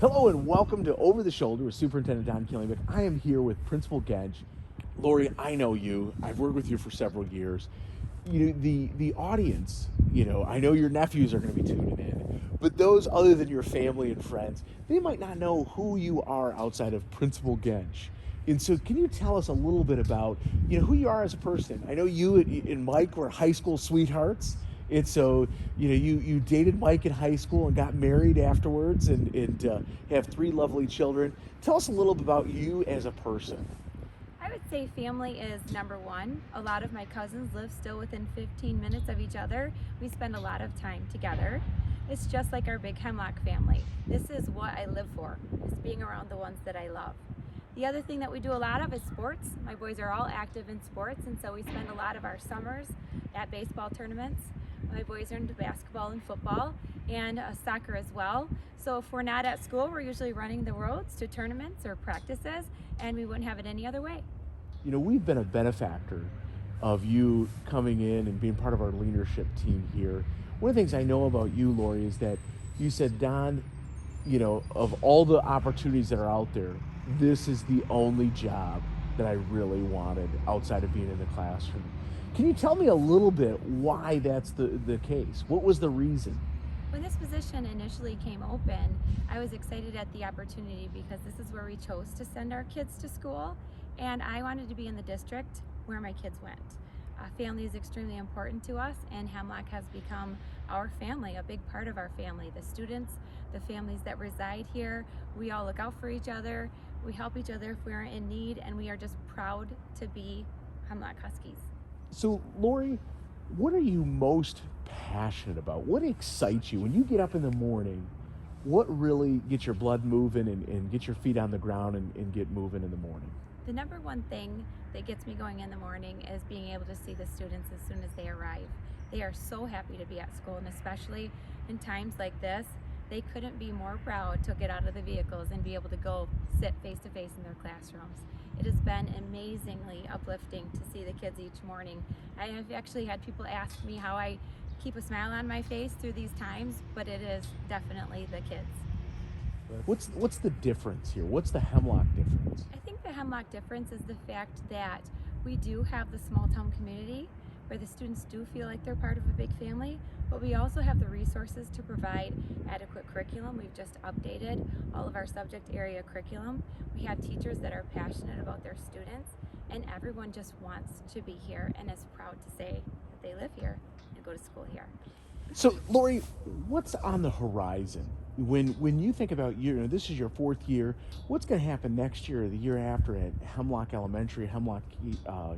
Hello and welcome to Over the Shoulder with Superintendent Killingbeck. I am here with Principal Gensch. Lori, I know you. I've worked with you for several years. The audience, I know your nephews are going to be tuning in, but those other than your family and friends, they might not know who you are outside of Principal Gensch. And so, can you tell us a little bit about, who you are as a person? I know you and Mike were high school sweethearts, and so, you dated Mike in high school and got married afterwards, and have three lovely children. Tell us a little bit about you as a person. I would say family is number one. A lot of my cousins live still within 15 minutes of each other. We spend a lot of time together. It's just like our big Hemlock family. This is what I live for, is being around the ones that I love. The other thing that we do a lot of is sports. My boys are all active in sports, and so we spend a lot of our summers at baseball tournaments. My boys are into basketball and football and soccer as well. So if we're not at school, we're usually running the roads to tournaments or practices, and we wouldn't have it any other way. We've been a benefactor of you coming in and being part of our leadership team here. One of the things I know about you, Lori, is that you said, Don, of all the opportunities that are out there, this is the only job that I really wanted outside of being in the classroom. Can you tell me a little bit why that's the case? What was the reason? When this position initially came open, I was excited at the opportunity because this is where we chose to send our kids to school, and I wanted to be in the district where my kids went. Family is extremely important to us, and Hemlock has become our family, a big part of our family. The students, the families that reside here, we all look out for each other, we help each other if we're in need, and we are just proud to be Hemlock Huskies. So, Lori, what are you most passionate about? What excites you when you get up in the morning? What really gets your blood moving and get your feet on the ground and get moving in the morning? The number one thing that gets me going in the morning is being able to see the students as soon as they arrive. They are so happy to be at school, and especially in times like this, they couldn't be more proud to get out of the vehicles and be able to go sit face to face in their classrooms. It has been amazingly uplifting to see the kids each morning. I have actually had people ask me how I keep a smile on my face through these times, but it is definitely the kids. What's the difference here? What's the Hemlock difference? I think the Hemlock difference is the fact that we do have the small town community where the students do feel like they're part of a big family, but we also have the resources to provide adequate curriculum. We've just updated all of our subject area curriculum. We have teachers that are passionate about their students, and everyone just wants to be here and is proud to say that they live here and go to school here. So, Lori, what's on the horizon? When you think about this is your fourth year. What's going to happen next year or the year after at Hemlock Elementary, Hemlock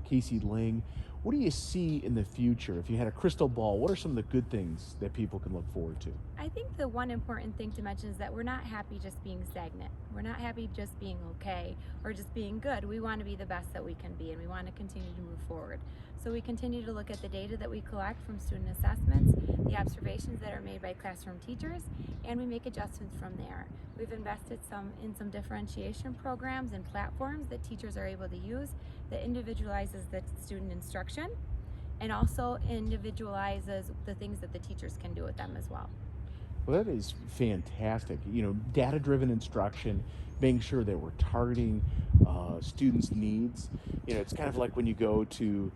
Casey Ling? What do you see in the future? If you had a crystal ball, what are some of the good things that people can look forward to? I think the one important thing to mention is that we're not happy just being stagnant. We're not happy just being okay or just being good. We want to be the best that we can be, and we want to continue to move forward. So we continue to look at the data that we collect from student assessments, the observations that are made by classroom teachers, and we make adjustments from there. We've invested in some differentiation programs and platforms that teachers are able to use that individualizes the student instruction and also individualizes the things that the teachers can do with them as well. Well, that is fantastic. Data-driven instruction, making sure that we're targeting students' needs. It's kind of like when you go to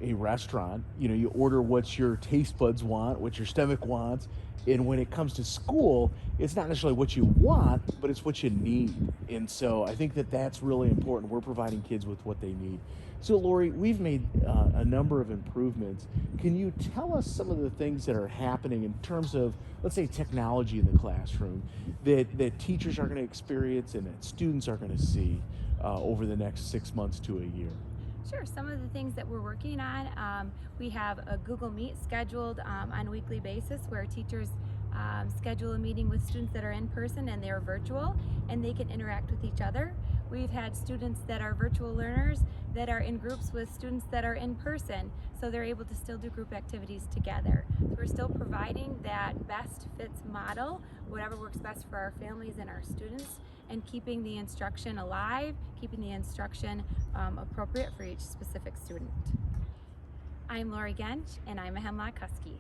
a restaurant. You order what your taste buds want, what your stomach wants, and when it comes to school, it's not necessarily what you want, but it's what you need. And so I think that that's really important. We're providing kids with what they need. So, Lori, we've made a number of improvements. Can you tell us some of the things that are happening in terms of, let's say, technology in the classroom that teachers are going to experience and that students are going to see over the next 6 months to a year? Sure, some of the things that we're working on, we have a Google Meet scheduled on a weekly basis where teachers schedule a meeting with students that are in person and they're virtual, and they can interact with each other. We've had students that are virtual learners that are in groups with students that are in person, so they're able to still do group activities together. So we're still providing that best fits model, whatever works best for our families and our students, and keeping the instruction alive, keeping the instruction appropriate for each specific student. I'm Lori Gensch, and I'm a Hemlock Husky.